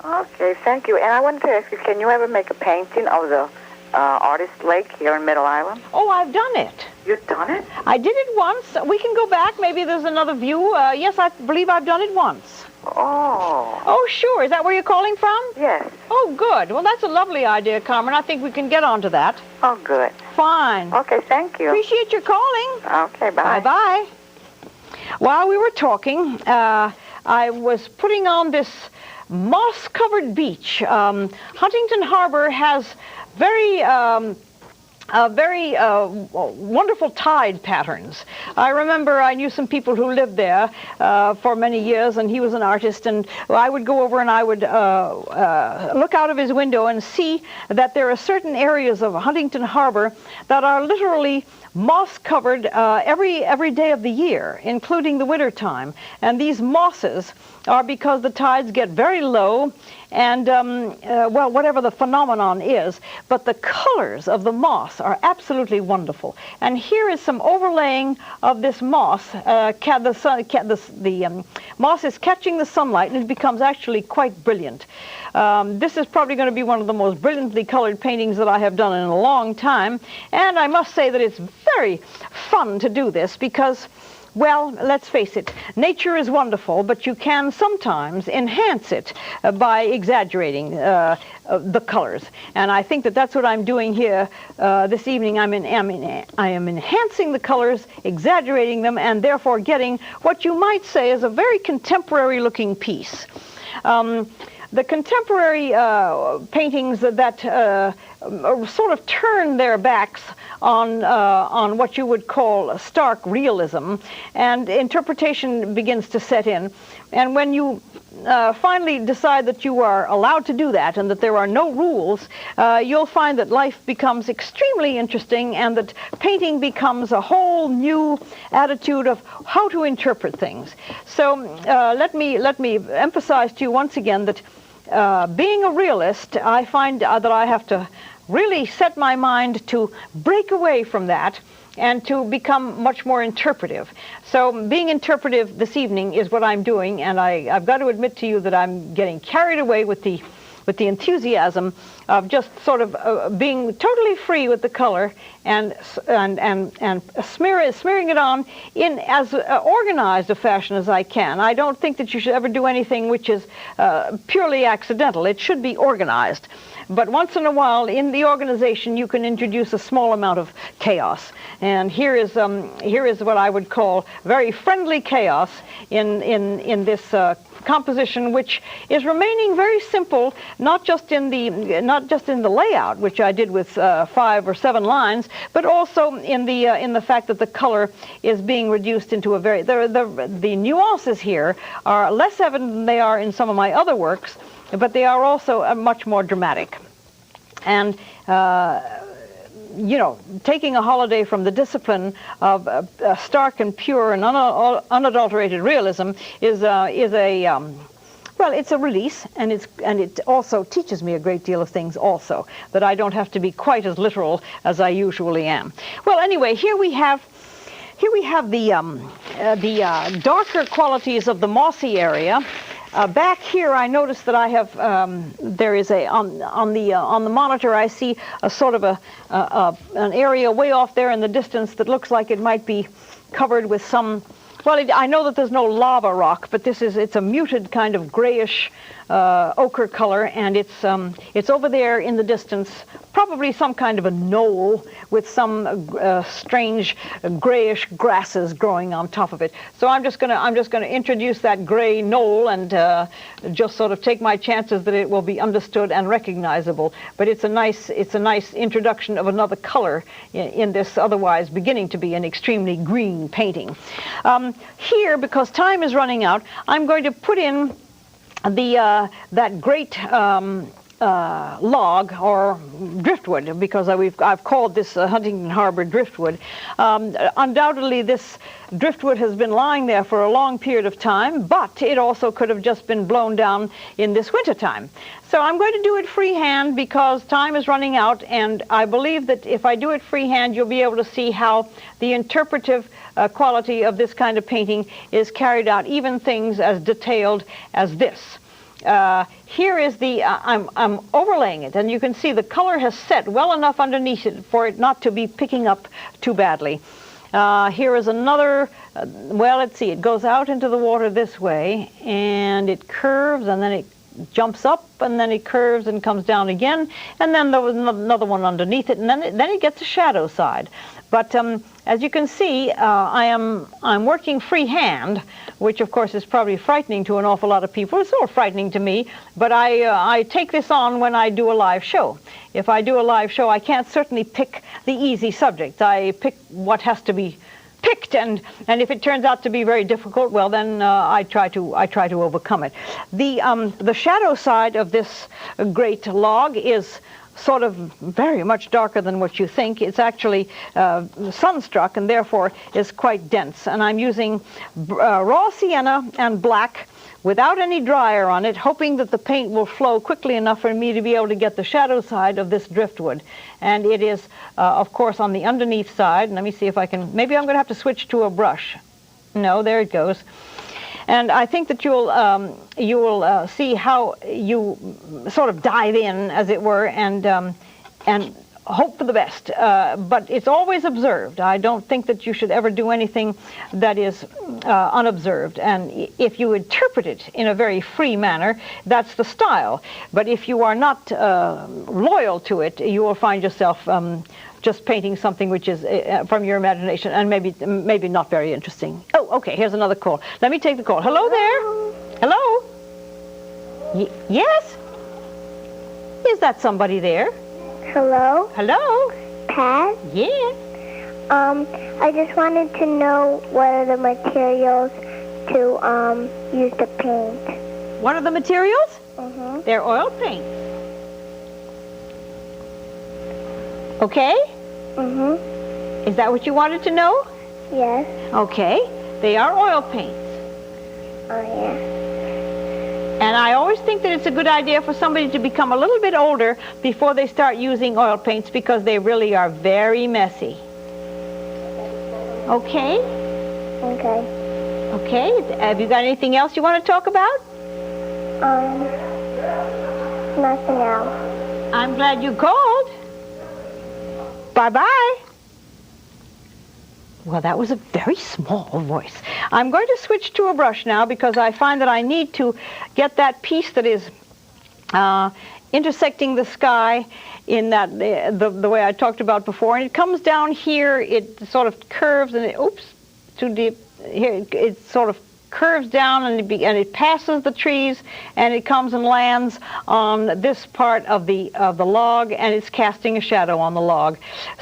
Okay, thank you. And I wanted to ask you, can you ever make a painting of the Artist Lake here in Middle Island? Oh, I've done it. You've done it? I did it once. We can go back. Maybe there's another view. Yes, I believe I've done it once. Oh. Oh, sure. Is that where you're calling from? Yes. Oh, good. Well, that's a lovely idea, Carmen. I think we can get onto that. Oh, good. Fine. Okay, thank you. Appreciate your calling. Okay, bye. Bye-bye. While we were talking, I was putting on this moss-covered beach. Huntington Harbor has very wonderful tide patterns. I remember I knew some people who lived there for many years, and he was an artist, and I would go over and I would look out of his window and see that there are certain areas of Huntington Harbor that are literally moss-covered every day of the year, including the winter time. And these mosses are because the tides get very low, and well, whatever the phenomenon is, but the colors of the moss are absolutely wonderful. And here is some overlaying of this moss. The moss is catching the sunlight, and it becomes actually quite brilliant. This is probably going to be one of the most brilliantly colored paintings that I have done in a long time, and I must say that it's very fun to do this because, well, let's face it, nature is wonderful, but you can sometimes enhance it by exaggerating the colors. And I think that that's what I'm doing here this evening. I am enhancing the colors, exaggerating them, and therefore getting what you might say is a very contemporary-looking piece. The contemporary paintings that sort of turn their backs on what you would call stark realism, and interpretation begins to set in. And when you finally decide that you are allowed to do that and that there are no rules, you'll find that life becomes extremely interesting, and that painting becomes a whole new attitude of how to interpret things. So let me emphasize to you once again that being a realist, I find that I have to really set my mind to break away from that and to become much more interpretive. So being interpretive this evening is what I'm doing, and I've got to admit to you that I'm getting carried away with the enthusiasm of just sort of being totally free with the color and smearing it on in as organized a fashion as I can. I don't think that you should ever do anything which is purely accidental. It should be organized. But once in a while, in the organization, you can introduce a small amount of chaos. And here is what I would call very friendly chaos in this composition, which is remaining very simple, not just in the layout, which I did with 5 or 7 lines, but also in the fact that the color is being reduced into a very the nuances here are less evident than they are in some of my other works, but they are also much more dramatic. And you know, taking a holiday from the discipline of stark and pure and unadulterated realism is a well, it's a release, and it also teaches me a great deal of things also, that I don't have to be quite as literal as I usually am. Well, anyway, here we have the darker qualities of the mossy area. Back here, I notice that I have there is on the monitor. I see a sort of an area way off there in the distance that looks like it might be covered with some. Well, I know that there's no lava rock, but it's a muted kind of grayish ochre color, and it's over there in the distance, probably some kind of a knoll with some strange grayish grasses growing on top of it. So I'm just gonna introduce that gray knoll and just sort of take my chances that it will be understood and recognizable. But it's a nice introduction of another color in this otherwise beginning to be an extremely green painting. Here, because time is running out, I'm going to put in that great log or driftwood, because I've called this Huntington Harbor driftwood. Undoubtedly this driftwood has been lying there for a long period of time, but it also could have just been blown down in this wintertime. So I'm going to do it freehand because time is running out, and I believe that if I do it freehand, you'll be able to see how the interpretive quality of this kind of painting is carried out, even things as detailed as this. Here is the, I'm overlaying it, and you can see the color has set well enough underneath it for it not to be picking up too badly. Here is another, well, let's see, it goes out into the water this way, and it curves, and then it jumps up, and then it curves and comes down again, and then there was another one underneath it, and then it gets a shadow side. But as you can see, I'm working freehand, which of course is probably frightening to an awful lot of people. It's sort of frightening to me, but I take this on when I do a live show. If I do a live show, I can't certainly pick the easy subjects. I pick what has to be picked, and if it turns out to be very difficult, well, then I try to overcome it. The shadow side of this great log is sort of very much darker than what you think. It's actually sunstruck, and therefore is quite dense. And I'm using raw sienna and black without any dryer on it, hoping that the paint will flow quickly enough for me to be able to get the shadow side of this driftwood. And it is, of course, on the underneath side. Let me see if I can, maybe I'm going to have to switch to a brush. No, there it goes. And I think that you will see how you sort of dive in, as it were, and hope for the best. But it's always observed. I don't think that you should ever do anything that is unobserved. And if you interpret it in a very free manner, that's the style. But if you are not loyal to it, you will find yourself just painting something which is from your imagination, and maybe not very interesting. Oh, okay, here's another call. Let me take the call. Hello there? Hello? Yes? Is that somebody there? Hello? Hello? Pat? Yes? I just wanted to know what are the materials to use to paint. What are the materials? Mm-hmm. They're oil paints. Okay? Mm-hmm. Is that what you wanted to know? Yes. Okay. They are oil paints. Oh, yeah. And I always think that it's a good idea for somebody to become a little bit older before they start using oil paints, because they really are very messy. Okay? Okay. Okay. Have you got anything else you want to talk about? Nothing else. I'm glad you called. Bye-bye. Well, that was a very small voice. I'm going to switch to a brush now, because I find that I need to get that piece that is intersecting the sky in that the way I talked about before. And it comes down here, it sort of curves, and it, oops, too deep. Here, it sort of curves down, and it passes the trees, and it comes and lands on this part of the log, and it's casting a shadow on the log.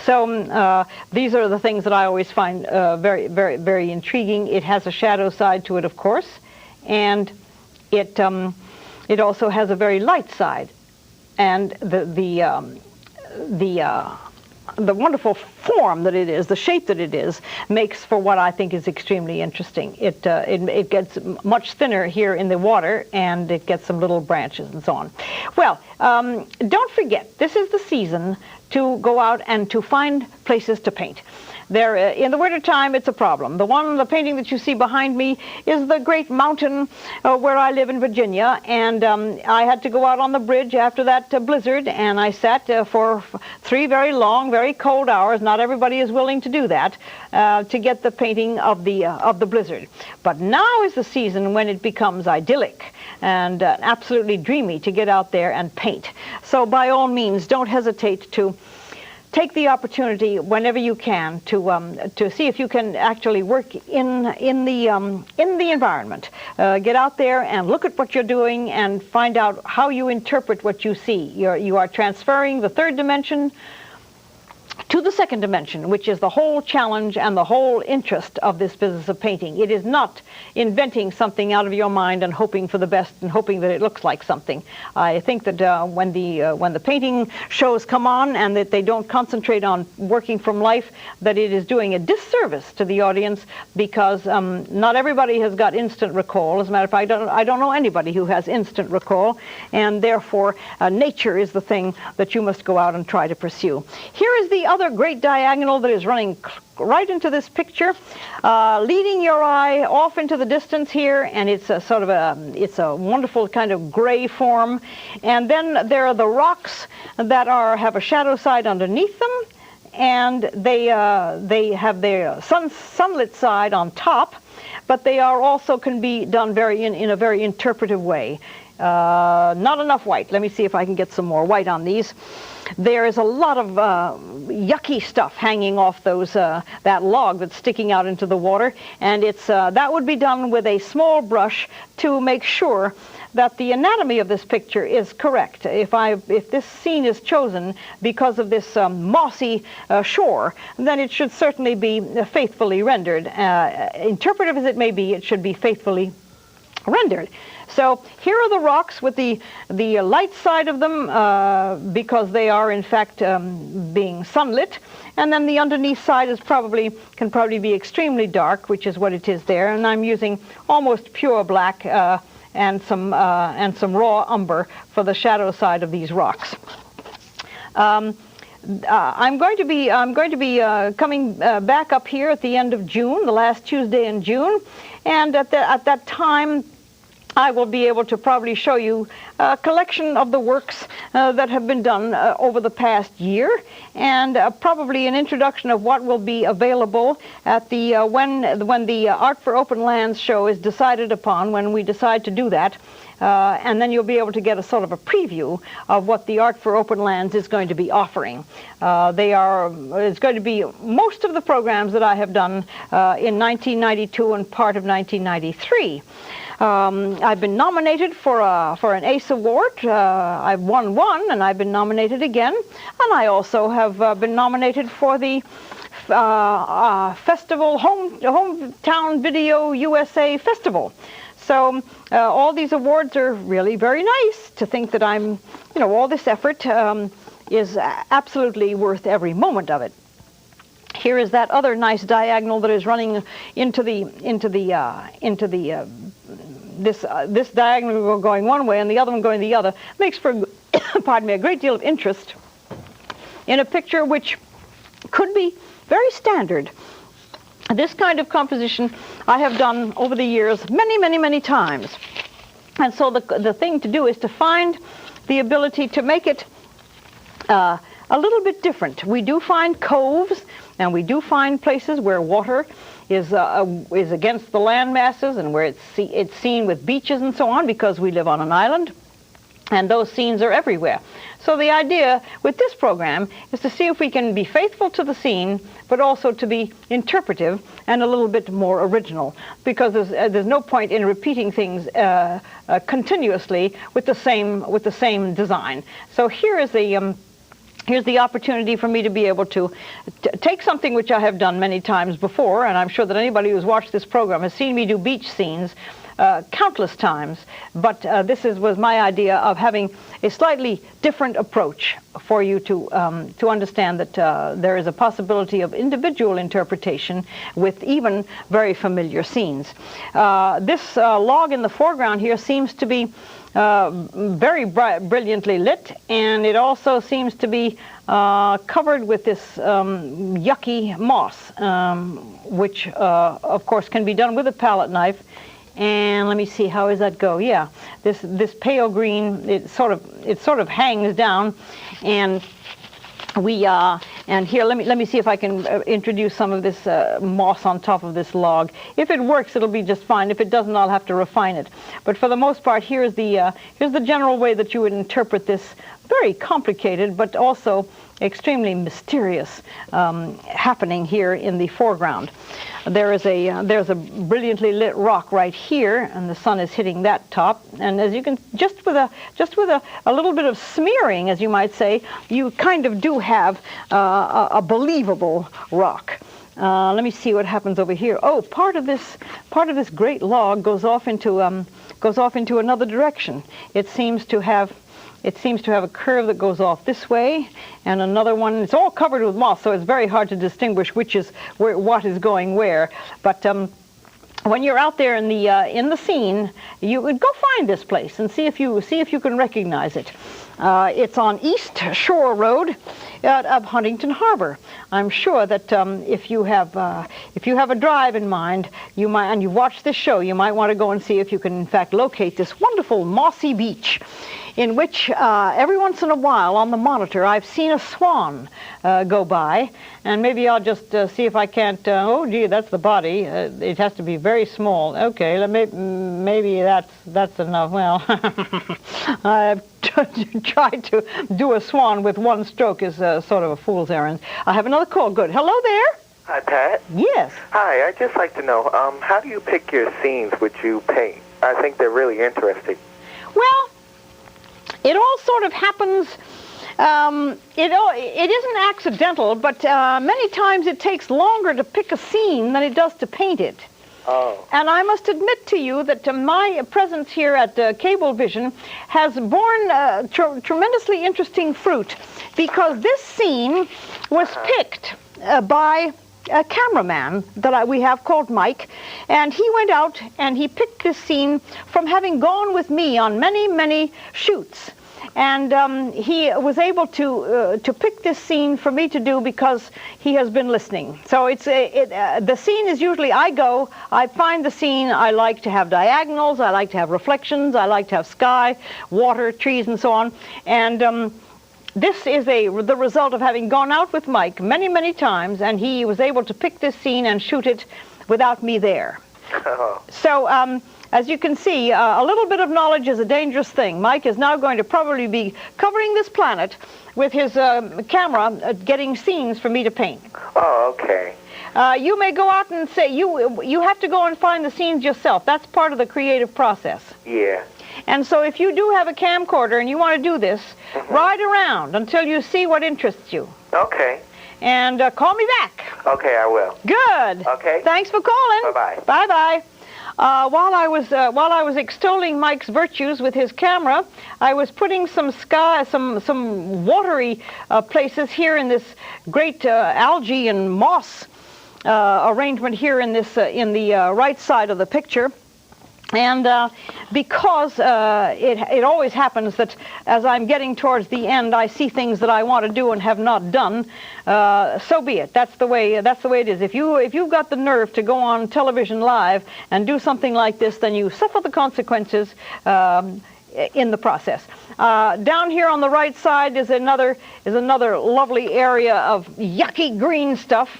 So these are the things that I always find very, very, very intriguing. It has a shadow side to it, of course, and it also has a very light side, and the wonderful form that it is, the shape that it is, makes for what I think is extremely interesting. It gets much thinner here in the water, and it gets some little branches and so on. Well, don't forget, this is the season to go out and to find places to paint. There, in the wintertime, it's a problem. The painting that you see behind me is the great mountain where I live in Virginia, and I had to go out on the bridge after that blizzard, and I sat for 3 very long, very cold hours. Not everybody is willing to do that, to get the painting of the blizzard. But now is the season when it becomes idyllic and absolutely dreamy to get out there and paint. So by all means, don't hesitate to take the opportunity whenever you can to see if you can actually work in the environment. Get out there and look at what you're doing and find out how you interpret what you see. You are transferring the third dimension to the second dimension, which is the whole challenge and the whole interest of this business of painting. It is not inventing something out of your mind and hoping for the best and hoping that it looks like something. I think that when the painting shows come on and that they don't concentrate on working from life, that it is doing a disservice to the audience, because not everybody has got instant recall. As a matter of fact, I don't know anybody who has instant recall, and therefore nature is the thing that you must go out and try to pursue. Here is the other great diagonal that is running right into this picture, leading your eye off into the distance here, and it's a sort of it's a wonderful kind of gray form. And then there are the rocks that have a shadow side underneath them, and they have their sunlit side on top, but they are also can be done in a very interpretive way. Not enough white. Let me see if I can get some more white on these. There is a lot of yucky stuff hanging off that log that's sticking out into the water, and that would be done with a small brush to make sure that the anatomy of this picture is correct. If this scene is chosen because of this mossy shore, then it should certainly be faithfully rendered. Interpretive as it may be, it should be faithfully rendered. So here are the rocks with the light side of them because they are in fact being sunlit, and then the underneath side can probably be extremely dark, which is what it is there. And I'm using almost pure black and some raw umber for the shadow side of these rocks. I'm going to be coming back up here at the end of June, the last Tuesday in June, and at that time I will be able to probably show you a collection of the works that have been done over the past year, and probably an introduction of what will be available at the when the Art for Open Lands show is decided upon, when we decide to do that. And then you'll be able to get a sort of a preview of what the Art for Open Lands is going to be offering. It's going to be most of the programs that I have done in 1992 and part of 1993. I've been nominated for an ACE award. I've won one, and I've been nominated again. And I also have been nominated for the Festival Hometown Video USA Festival. So all these awards are really very nice. To think that all this effort is absolutely worth every moment of it. Here is that other nice diagonal that is running into this diagonal going one way and the other one going the other. Makes for pardon me, a great deal of interest in a picture which could be very standard. This kind of composition I have done over the years many times. And so the thing to do is to find the ability to make it a little bit different. We do find coves, and we do find places where water is against the land masses, and where it's seen with beaches and so on, because we live on an island, and those scenes are everywhere. So the idea with this program is to see if we can be faithful to the scene, but also to be interpretive and a little bit more original, because there's no point in repeating things continuously with the same design. So here's the opportunity for me to be able to take something which I have done many times before, and I'm sure that anybody who's watched this program has seen me do beach scenes countless times, but this was my idea of having a slightly different approach for you to understand that there is a possibility of individual interpretation with even very familiar scenes. This log in the foreground here seems to be very brilliantly lit, and it also seems to be covered with this yucky moss, which of course can be done with a palette knife. And let me see, how does that go? Yeah, this pale green, it sort of hangs down, and and here let me see if I can introduce some of this moss on top of this log. If it works, it'll be just fine. If it doesn't, I'll have to refine it. But for the most part, here's the general way that you would interpret this very complicated, but also extremely mysterious happening here in the foreground. There's a brilliantly lit rock right here, and the sun is hitting that top. And as you can, just with a little bit of smearing, as you might say, you kind of do have a believable rock. Let me see what happens over here. Oh, part of this great log goes off into another direction. It seems to have a curve that goes off this way, and another one. It's all covered with moss, so it's very hard to distinguish what is going where. But when you're out there in the scene, you would go find this place and see if you can recognize it. It's on East Shore Road of Huntington Harbor. I'm sure that if you have a drive in mind, you might, and you watch this show, you might want to go and see if you can in fact locate this wonderful mossy beach, in which every once in a while on the monitor I've seen a swan go by, and maybe I'll just see if I can't. Oh, gee, that's the body. It has to be very small. Okay, maybe that's enough. Well, I've tried to do a swan with one stroke is sort of a fool's errand. I have another call. Good. Hello there. Hi, Pat. Yes. Hi. I'd just like to know how do you pick your scenes which you paint? I think they're really interesting. Well, it all sort of happens. It isn't accidental, but many times it takes longer to pick a scene than it does to paint it. Oh. And I must admit to you that my presence here at Cablevision has borne tremendously interesting fruit, because this scene was picked by a cameraman that we have called Mike, and he went out and he picked this scene from having gone with me on many, many shoots. And he was able to pick this scene for me to do because he has been listening. So the scene is usually I go, I find the scene, I like to have diagonals, I like to have reflections, I like to have sky, water, trees, and so on. And this is the result of having gone out with Mike many, many times, and he was able to pick this scene and shoot it without me there. So as you can see, a little bit of knowledge is a dangerous thing. Mike is now going to probably be covering this planet with his camera, getting scenes for me to paint. Oh, okay. You may go out and say, you have to go and find the scenes yourself. That's part of the creative process. Yeah. And so if you do have a camcorder and you want to do this, ride around until you see what interests you. Okay. And call me back. Okay, I will. Good. Okay. Thanks for calling. Bye-bye. Bye-bye. While I was extolling Mike's virtues with his camera, I was putting some watery places here in this great algae and moss arrangement here in the right side of the picture. And because it always happens that as I'm getting towards the end, I see things that I want to do and have not done. So be it. That's the way it is. If you've got the nerve to go on television live and do something like this, then you suffer the consequences in the process. Down here on the right side is another lovely area of yucky green stuff.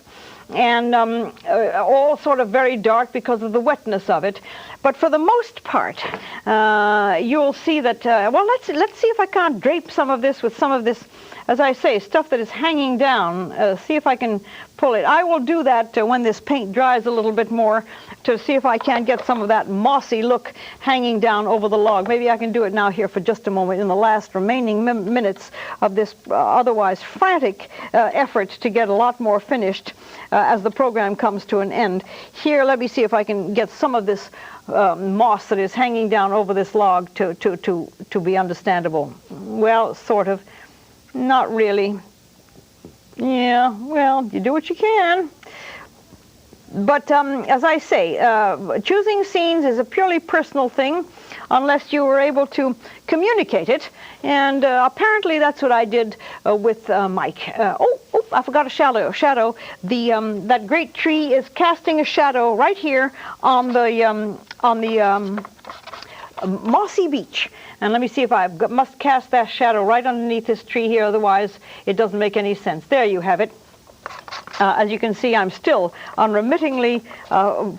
And all sort of very dark because of the wetness of it. But for the most part, you'll see that, well, let's see if I can't drape some of this with some of this, as I say, stuff that is hanging down. See if I can pull it. I will do that when this paint dries a little bit more, to see if I can't get some of that mossy look hanging down over the log. Maybe I can do it now here for just a moment in the last remaining minutes of this otherwise frantic effort to get a lot more finished as the program comes to an end. Here, let me see if I can get some of this moss that is hanging down over this log to be understandable. Well, sort of. Not really. Yeah, well, you do what you can. But as I say, choosing scenes is a purely personal thing unless you were able to communicate it. And apparently that's what I did with Mike. Oh, I forgot a shadow. That great tree is casting a shadow right here on the mossy beach. And let me see if I must cast that shadow right underneath this tree here, otherwise it doesn't make any sense. There you have it. As you can see, I'm still unremittingly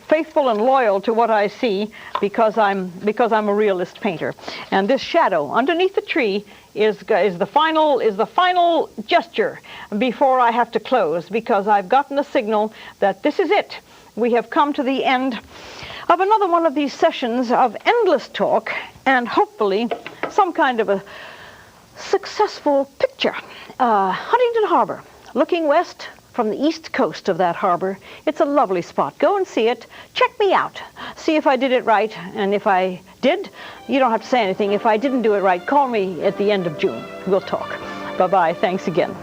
faithful and loyal to what I see because I'm a realist painter. And this shadow underneath the tree is the final gesture before I have to close, because I've gotten a signal that this is it. We have come to the end of another one of these sessions of endless talk and hopefully some kind of a successful picture. Huntington Harbor, looking west from the east coast of that harbor. It's a lovely spot. Go and see it. Check me out. See if I did it right. And if I did, you don't have to say anything. If I didn't do it right, call me at the end of June. We'll talk. Bye-bye. Thanks again.